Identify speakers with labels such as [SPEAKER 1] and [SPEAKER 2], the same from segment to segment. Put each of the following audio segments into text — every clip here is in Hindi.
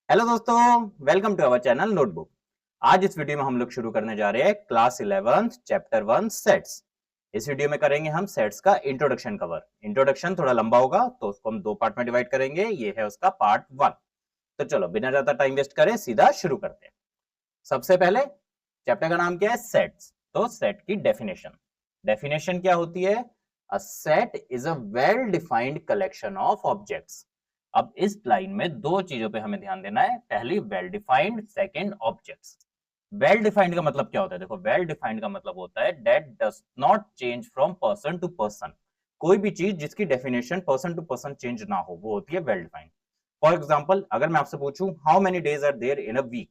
[SPEAKER 1] हेलो दोस्तों, welcome to our channel Notebook. आज इस वीडियो में हम लोग शुरू करने जा रहे हैं क्लास 11th चैप्टर 1 सेट्स। इस वीडियो में करेंगे हम सेट्स का इंट्रोडक्शन कवर। इंट्रोडक्शन थोड़ा लंबा होगा तो उसको हम दो पार्ट में डिवाइड करेंगे। ये है उसका पार्ट 1। तो चलो बिना ज्यादा टाइम वेस्ट करे सीधा शुरू करते हैं। सबसे पहले चैप्टर का नाम क्या है? सेट्स। तो सेट की डेफिनेशन डेफिनेशन क्या होती है? A set is a well defined collection of objects. अब इस लाइन में दो चीजों पे हमें ध्यान देना है। पहली well defined, second objects. Well defined का मतलब क्या होता है? देखो, वेल डिफाइंड का मतलब होता है that does not change from person to person. कोई भी चीज जिसकी definition person to person change ना हो वो होती है वेल डिफाइंड। फॉर एग्जाम्पल, अगर मैं आपसे पूछूं how many days are there in a week,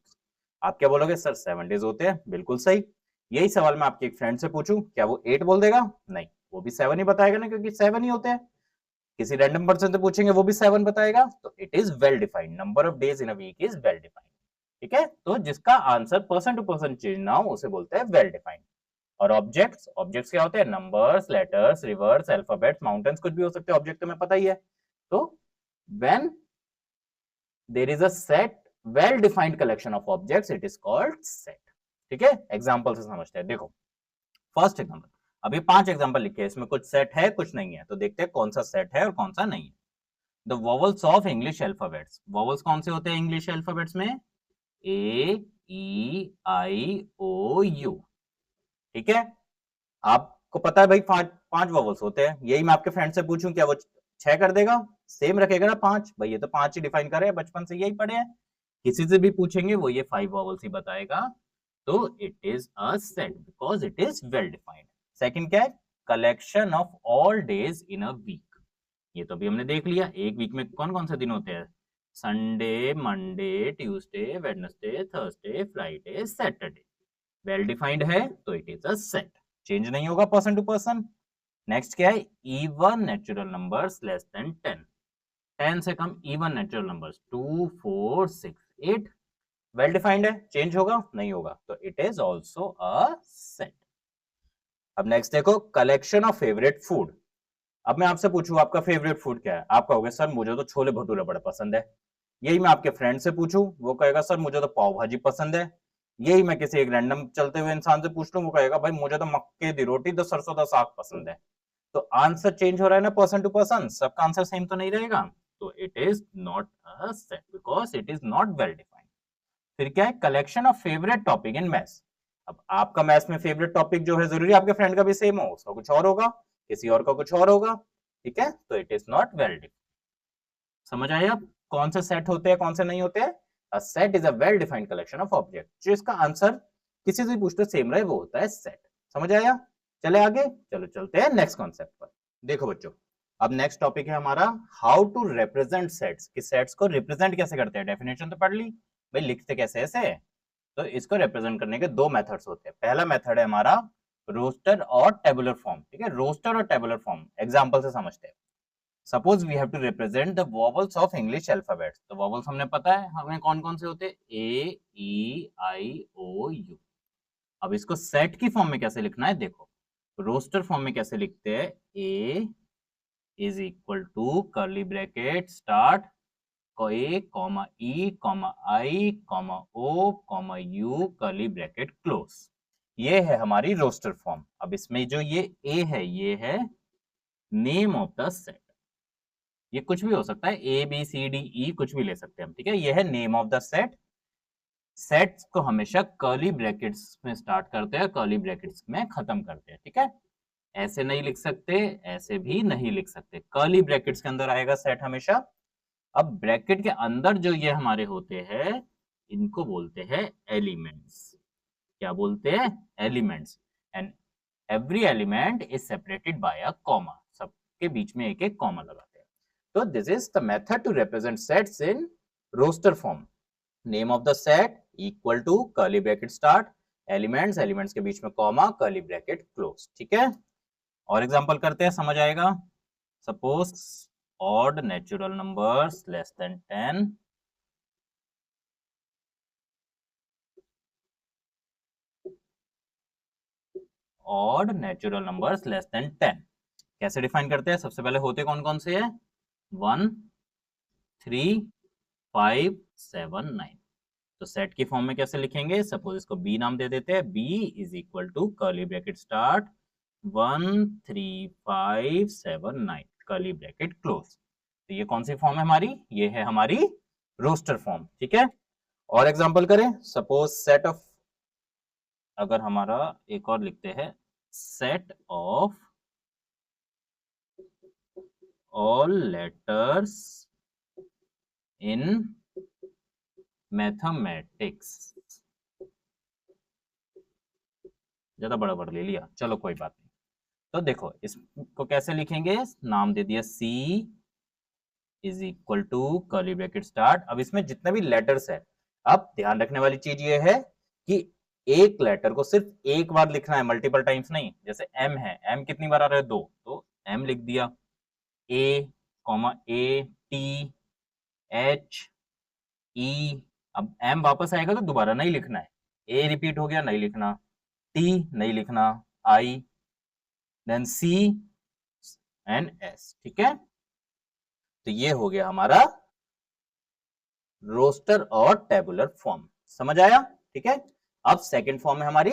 [SPEAKER 1] आप क्या बोलोगे? सर 7 डेज होते हैं। बिल्कुल सही। यही सवाल मैं आपके एक फ्रेंड से पूछूं, क्या वो 8 बोल देगा? नहीं, वो भी 7 ही बताएगा ना, क्योंकि 7 ही होते हैं। किसी रैंडम पर्सन से पूछेंगे वो भी 7 बताएगा। तो it is well defined. Number of days in a week is well defined. ठीक है, तो जिसका answer person to person change ना हो उसे बोलते हैं वेल डिफाइंड। और ऑब्जेक्ट्स, ऑब्जेक्ट्स क्या होते हैं? Numbers, letters, rivers, alphabets, mountains, कुछ भी हो सकते हैं। ऑब्जेक्ट तो हमें पता ही है। तो when there is a set, well defined collection of objects, it is called set. ठीक है, एग्जांपल से समझते हैं। देखो, फर्स्ट एग्जांपल। अभी 5 एग्जांपल लिखे हैं, इसमें कुछ सेट है कुछ नहीं है, तो देखते हैं कौन सा सेट है और कौन सा नहीं है। The vowels of English alphabets. Vowels कौन से होते हैं इंग्लिश अल्फाबेट्स में? ए, ई, आई, ओ, यू। ठीक है, आपको पता है भाई 5 वॉवल्स होते हैं। यही मैं आपके फ्रेंड से पूछूं, क्या वो 6 कर देगा? सेम रखेगा ना 5? भाई ये तो 5 ही डिफाइन करे, बचपन से यही पढ़े हैं। किसी से भी पूछेंगे वो ये 5 वॉवल्स ही बताएगा। तो it is a set because it is well defined. Second क्या है? Collection of all days in a week. ये तो भी हमने देख लिया, एक वीक में कौन कौन से दिन होते हैं? Sunday, Monday, Tuesday, Wednesday, Thursday, Friday, Saturday. Well defined है तो it is a set, change नहीं होगा पर्सन टू पर्सन। नेक्स्ट क्या है? Even natural numbers less than 10। 10 से कम even natural numbers 2, 4, 6, 8। Well defined है, चेंज होगा नहीं होगा, तो it is also a set. अब नेक्स्ट देखो, कलेक्शन ऑफ फेवरेट फूड। अब मैं आपसे पूछूं आपका फेवरेट फूड क्या है? आप कहोगे सर मुझे तो छोले भटूरे बड़े पसंद है। यही मैं आपके फ्रेंड से पूछूं, वो कहेगा सर मुझे तो पाव भाजी पसंद है। यही मैं किसी एक रैंडम चलते हुए इंसान से पूछ लूं, वो कहेगा भाई मुझे तो मक्के दी रोटी तो सरसों का साग पसंद है। तो आंसर चेंज हो रहा है ना पर्सन टू पर्सन, सबका आंसर सेम तो नहीं रहेगा। तो it is not a set because it is not well defined. फिर क्या है? Collection of favourite topic in maths. अब आपका मैथ्स में फेवरेट टॉपिक जो है, जरूरी आपके फ्रेंड का भी सेम हो? उसका कुछ और होगा, किसी और का कुछ और होगा। ठीक है, तो it is not well defined. समझ आए अब कौन से सेट होते हैं कौन से नहीं होते हैं? A set is a well defined collection of object. जो इसका आंसर किसी से पूछते सेम रहे वो होता है सेट। समझ आया? चले आगे, चलो चलते हैं नेक्स्ट कॉन्सेप्ट पर। देखो बच्चों, अब नेक्स्ट टॉपिक है हमारा हाउ टू रिप्रेजेंट सेट्स। कि सेट्स को रिप्रेजेंट कैसे करते हैं? डेफिनेशन तो पढ़ ली भाई, लिखते कैसे ऐसे? तो इसको रिप्रेजेंट करने के दो मेथड्स होते हैं। पहला मेथड है हमारा रोस्टर और टेबुलर फॉर्म। ठीक है, रोस्टर और टेबुलर फॉर्म एग्जांपल से समझते हैं। Suppose we have to represent the vowels of English alphabets. तो वॉवल्स हमने पता है हमें कौन कौन से होते हैं, ए, ई, आई, ओ, यू। अब इसको सेट की फॉर्म में कैसे लिखना है देखो। रोस्टर फॉर्म में कैसे लिखते हैं? A is equal to curly bracket start A comma E comma I comma O comma U curly bracket close. ये है हमारी रोस्टर फॉर्म। अब इसमें जो ये ए है ये है नेम ऑफ द सेट। ये कुछ भी हो सकता है, A B C D E कुछ भी ले सकते हैं हम। ठीक है, ये है name of the set. Sets को हमेशा कर्ली ब्रैकेट्स में स्टार्ट करते हैं, कर्ली ब्रैकेट्स में खत्म करते हैं। ठीक है, ऐसे नहीं लिख सकते, ऐसे भी नहीं लिख सकते, कर्ली ब्रैकेट्स के अंदर आएगा सेट हमेशा। अब ब्रैकेट के अंदर जो ये हमारे होते हैं इनको बोलते हैं एलिमेंट्स। क्या बोलते हैं? Elements. And every element is separated by a comma. सबके बीच में एक एक कॉमा लगाते हैं। तो this is the method to represent sets in roster form. Name of the set equal to curly bracket start elements, elements के बीच में कॉमा, कर्ली ब्रैकेट क्लोज। ठीक है, और एग्जांपल करते हैं, समझ आएगा। Suppose odd natural numbers less than 10, odd natural numbers less than 10 कैसे डिफाइन करते हैं? सबसे पहले होते कौन कौन से हैं? 1, 3, 579। तो सेट की फॉर्म में कैसे लिखेंगे, सपोज इसको बी नाम दे देते हैं, B is equal to curly bracket start 13579 curly bracket close. तो ये कौन सी फॉर्म है हमारी, ये है हमारी रोस्टर फॉर्म। ठीक है, और एग्जांपल करें, सपोज सेट ऑफ, अगर हमारा एक और लिखते हैं, set of all letters in mathematics, ज्यादा बड़ा वर्ड ले लिया, चलो कोई बात नहीं। तो देखो इसको कैसे लिखेंगे, नाम दे दिया C is equal to curly bracket start. अब इसमें जितने भी लेटर्स है, अब ध्यान रखने वाली चीज ये है कि एक लेटर को सिर्फ एक बार लिखना है, मल्टीपल टाइम्स नहीं। जैसे एम है, एम कितनी बार आ रहा है, 2, तो एम लिख दिया। ए कॉमा ए, टी, एच, ई, अब एम वापस आएगा तो दोबारा नहीं लिखना है। ए रिपीट हो गया, नहीं लिखना। टी नहीं लिखना, आई, देन सी एंड एस। ठीक है, तो ये हो गया हमारा रोस्टर और टेबुलर फॉर्म, समझ आया। ठीक है, अब सेकंड फॉर्म है हमारी,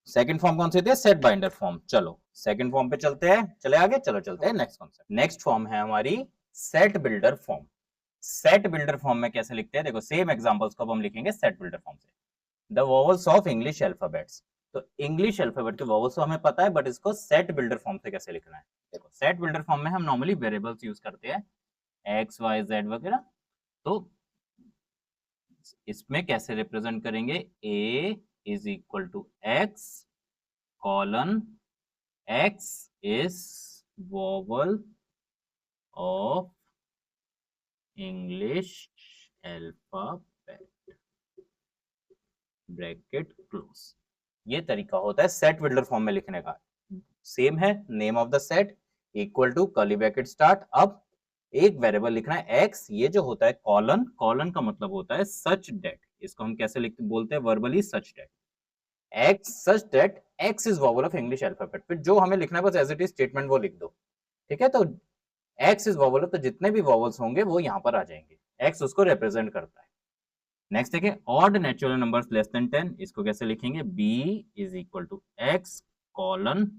[SPEAKER 1] सेकंड फॉर्म कौन सी होती है, सेट बाइंडर फॉर्म। चलो सेकंड फॉर्म पे चलते हैं, चले आगे, चलो चलते हैं नेक्स्ट कॉन्सेप्ट। नेक्स्ट फॉर्म है हमारी set builder form. Set builder form में कैसे लिखते हैं, देखो सेम एग्जांपल्स को अब हम लिखेंगे सेट बिल्डर फॉर्म से। The vowels of English alphabets, तो इंग्लिश अल्फाबेट के वोवेल्स तो हमें पता है, बट इसको सेट बिल्डर फॉर्म से कैसे लिखना है। देखो सेट बिल्डर फॉर्म में हम नॉर्मली वेरिएबल्स यूज करते हैं, एक्स वाई जेड वगैरह। तो इसमें कैसे रिप्रेजेंट करेंगे, A is equal to X colon X is vowel of English alphabet bracket close. ये तरीका होता है सेट बिल्डर फॉर्म में लिखने का। सेम है, name of the set equal to curly bracket start. अब एक वेरिएबल लिखना है एक्स, ये जो होता है कॉलन, कॉलन का मतलब होता है सच डेट। इसको हम कैसे लिखते बोलते हैं, verbally such that, X such that X is vowel of English alphabet. फिर जो हमें लिखना है बस एज इट इज स्टेटमेंट वो लिख दो। ठीक है, तो एक्स इज वोवेल, तो जितने भी वोवेल्स होंगे वो यहाँ पर आ जाएंगे, एक्स उसको रिप्रेजेंट करता है। नेक्स्ट देखिए, odd natural numbers less than 10, इसको कैसे लिखेंगे, B is equal to X colon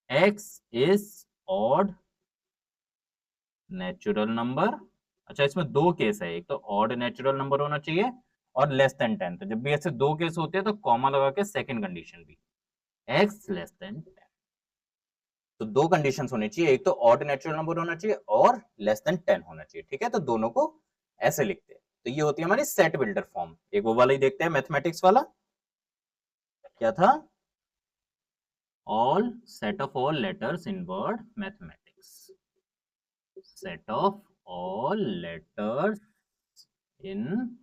[SPEAKER 1] X is odd natural number. अच्छा, इसमें दो केस है, एक तो ऑड नेचुरल नंबर होना चाहिए और लेस देन 10। तो जब भी ऐसे दो केस होते हैं तो कॉमा लगा के सेकंड कंडीशन भी, एक्स लेस देन 10। तो दो कंडीशंस होनी चाहिए, एक तो ऑड नेचुरल नंबर होना चाहिए और लेस देन 10 होना चाहिए। ठीक है, तो दोनों को ऐसे लिखते हैं। तो ये होती है हमारी सेट बिल्डर फॉर्म। एक वो वाला ही देखते हैं, मैथमेटिक्स वाला क्या था, all set of all letters in word mathematics, set of all letters in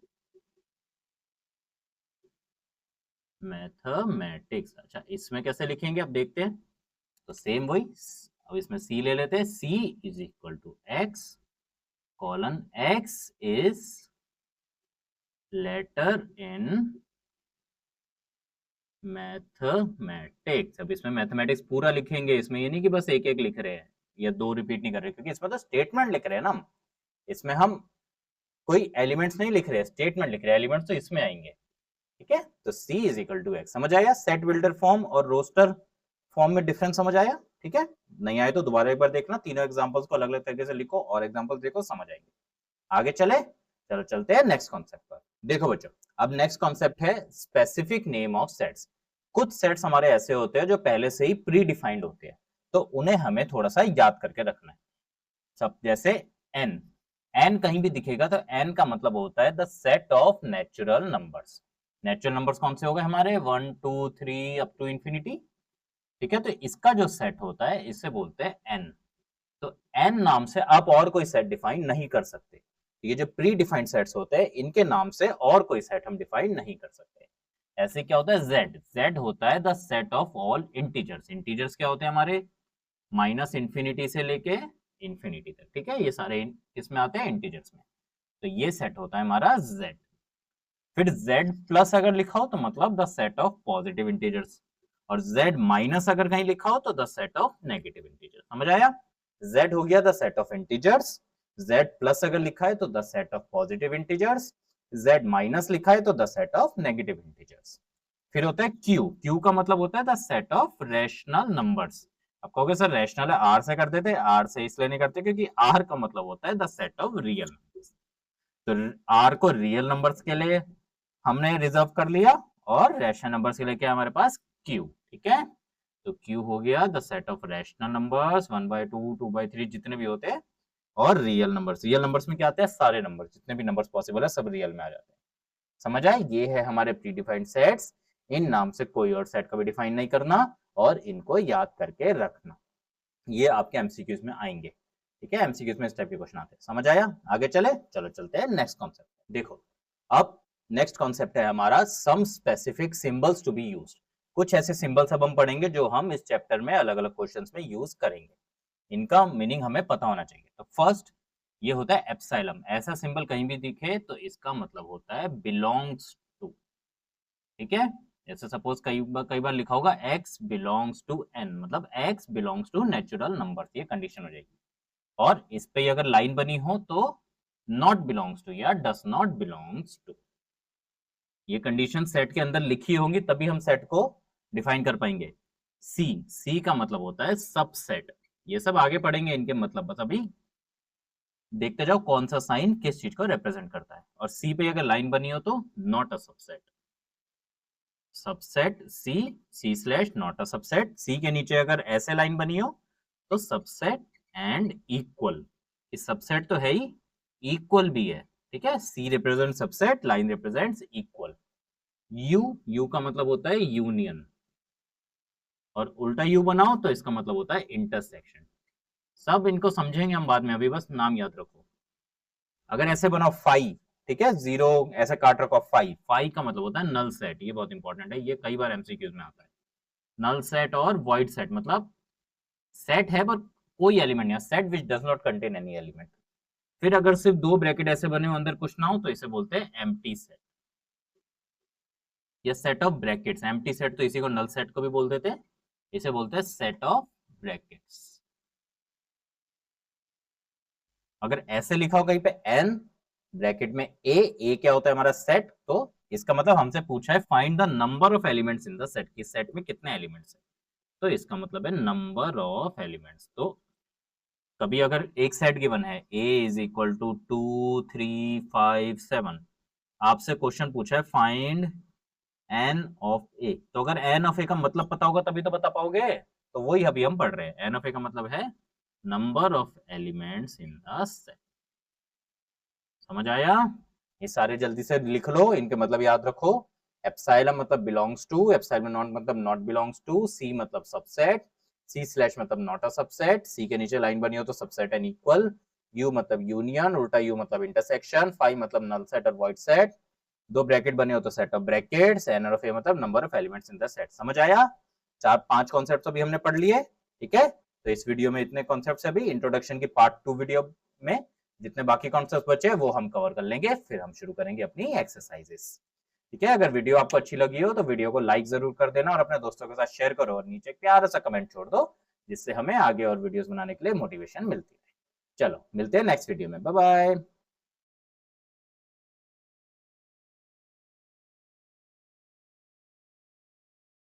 [SPEAKER 1] mathematics. अच्छा, इसमें कैसे लिखेंगे अब देखते हैं। तो सेम वही, अब इसमें सी ले लेते हैं, C is equal to X colon X is letter in mathematics. अब इसमें मैथमेटिक्स पूरा लिखेंगे, इसमें ये नहीं कि बस एक एक लिख रहे हैं या दो रिपीट नहीं कर रहे, क्योंकि इसमें तो स्टेटमेंट लिख रहे हैं ना हम। इसमें हम कोई एलिमेंट्स नहीं लिख रहे हैं, स्टेटमेंट लिख रहे हैं, एलिमेंट्स तो इसमें आएंगे। ठीक है, तो C is equal to X. समझ आया सेट बिल्डर फॉर्म और रोस्टर फॉर्म में डिफरेंस, समझ आया। ठीक है, नहीं आए तो दोबारा एक बार देखना, तीनों एग्जांपल्स को अलग अलग तरीके से लिखो और एग्जांपल्स देखो, समझ आएंगे। आगे चले, चलो चलते हैं नेक्स्ट कॉन्सेप्ट पर। देखो बच्चों, अब नेक्स्ट कॉन्सेप्ट है स्पेसिफिक नेम ऑफ सेट्स। कुछ सेट्स हमारे ऐसे होते हैं जो पहले से ही प्री डिफाइंड होते हैं, तो उन्हें हमें थोड़ा सा याद करके रखना है। सब जैसे n, n कहीं भी दिखेगा तो n का मतलब होता है the set of natural numbers. Natural numbers कौन से हो गए हमारे, 1 2 3 अप टू इंफिनिटी। ठीक है, तो इसका जो सेट होता है इसे बोलते हैं n। तो n नाम से आप और कोई सेट डिफाइन नहीं कर सकते। ये जो प्री डिफाइंड सेट्स होते हैं इनके नाम से और कोई सेट हम डिफाइन नहीं कर सकते। ऐसे क्या होता है, z, z होता है the set of all integers. Integers क्या होते हैं हमारे, माइनस इंफिनिटी से लेके इंफिनिटी तक। ठीक है, ये सारे इसमें आते हैं इंटीजर्स में, तो ये सेट होता है हमारा z। फिर z प्लस अगर लिखा हो तो मतलब the set of positive integers, और z माइनस अगर कहीं लिखा हो तो the set of negative integers. समझ आया, z हो गया the set of integers, z plus अगर लिखा है तो the set of positive integers, z minus लिखा है तो the set of negative integers. फिर होता है q, q का मतलब होता है the set of rational numbers. अब कहोगे सर रैशनल है r से करते थे, r से इसलिए नहीं करते क्योंकि r का मतलब होता है the set of real numbers. तो r को रियल नंबर्स के लिए हमने रिजर्व कर लिया और रैशनल नंबर्स के लिए क्या हमारे पास q, ठीक है। तो q हो गया the set of rational numbers 1/2 2/3 जितने भी होते हैं, और रियल नंबर्स में क्या आते हैं सारे नंबर, जितने भी नंबर्स पॉसिबल है सब रियल में आ जाते हैं। समझ आए, ये है हमारे प्री डिफाइंड सेट्स। इन नाम से कोई और सेट कभी डिफाइन नहीं करना और इनको याद करके रखना, ये आपके एमसीक्यूज में आएंगे, ठीक है। एमसीक्यूज में इस टाइप के क्वेश्चन आते हैं। समझ आया, आगे चले, चलो चलते हैं नेक्स्ट कॉन्सेप्ट। देखो अब नेक्स्ट कॉन्सेप्ट है हमारा some specific symbols to be used. कुछ ऐसे सिंबल्स अब हम पढ़ेंगे जो हम इस चैप्टर में अलग अलग क्वेश्चंस में यूज करेंगे, इनका मीनिंग हमें पता होना चाहिए। तो फर्स्ट ये होता है एप्सिलॉन। ऐसा सिंबल कहीं भी दिखे तो इसका मतलब होता है बिलोंग्स टू, ठीक है। जैसे सपोज कई बार लिखा होगा x बिलोंग्स टू n, मतलब x belongs to natural number, ये कंडीशन हो जाएगी। और इस पे अगर लाइन बनी हो तो नॉट बिलोंग्स टू या डस नॉट बिलोंग्स टू, ये कंडीशन सेट के अंदर लिखी होंगी तभी हम सेट को डिफाइन कर पाएंगे। सी का मतलब होता है सबसेट। ये सब आगे पढ़ेंगे इनके मतलब, बस अभी देखते जाओ कौन सा साइन किस चीज को रिप्रेजेंट करता है। और सी पे अगर लाइन बनी हो तो not a subset, subset C slash not a subset. C के नीचे अगर ऐसे लाइन बनी हो तो सबसेट एंड इक्वल। इस सबसेट तो है ही, इक्वल भी है, ठीक है। C represent subset, line represents equal. U का मतलब होता है यूनियन, और उल्टा यू बनाओ तो इसका मतलब होता है इंटरसेक्शन। सब इनको समझेंगे हम बाद में, अभी बस नाम याद रखो। अगर ऐसे बनाओ फाइव, ठीक है, जीरो ऐसे काट रखो फाइव का मतलब होता है नल सेट। ये बहुत इंपॉर्टेंट है, ये कई बार एमसीक्यूज में आता है। नल सेट और वॉइड सेट, मतलब सेट है पर कोई एलिमेंट नहीं, set which does not contain any element. फिर अगर सिर्फ दो ब्रैकेट ऐसे बने हो अंदर कुछ ना हो तो इसे बोलते हैं एम्प्टी सेट या set of brackets. Empty set तो इसी को नल सेट को भी बोल देते हैं, इसे बोलते हैं सेट ऑफ ब्रैकेट्स। अगर ऐसे लिखा हो कहीं पे n ब्रैकेट में ए क्या होता है हमारा सेट, तो इसका मतलब हमसे पूछा है find the number of elements in the set, कि सेट में कितने एलिमेंट्स है, तो इसका मतलब है नंबर ऑफ एलिमेंट्स। तो कभी अगर एक सेट गिवन है a इज इक्वल टू 2 3 5 7, आपसे क्वेश्चन पूछा है फाइंड n ऑफ a, तो अगर n ऑफ a का मतलब पता होगा तभी तो बता पाओगे। तो वही अभी हम पढ़ रहे हैं, n ऑफ a का मतलब है number of elements in the set. समझ आया, ये सारे जल्दी से लिख लो, इनके मतलब याद रखो। एप्सिलॉन मतलब बिलोंग्स टू, एप्सिलॉन नॉट मतलब नॉट बिलोंग्स टू, सी मतलब सबसेट, सी स्लैश मतलब नॉट अ सबसेट, सी के नीचे लाइन बनी हो तो सबसेट एंड इक्वल, यू मतलब यूनियन, उल्टा यू मतलब इंटरसेक्शन, फाइव मतलब नल सेट और वॉइड सेट, दो ब्रैकेट बने हो तो set of brackets, n of a मतलब number of elements in the set. समझ आया, 4-5 कॉन्सेप्ट्स अभी हमने पढ़ लिए, ठीक है। तो इस वीडियो में इतने कॉन्सेप्ट्स अभी, इंट्रोडक्शन की पार्ट 2 वीडियो में जितने बाकी कॉन्सेप्ट बचे वो हम कवर कर लेंगे, फिर हम शुरू करेंगे अपनी एक्सरसाइजेस, ठीक है। अगर वीडियो आपको अच्छी लगी हो तो वीडियो को लाइक जरूर कर देना और अपने दोस्तों के साथ शेयर करो, और नीचे प्यारा सा कमेंट छोड़ दो जिससे हमें आगे और वीडियोस बनाने के लिए मोटिवेशन मिलती है। चलो मिलते हैं नेक्स्ट वीडियो में, बाय बाय।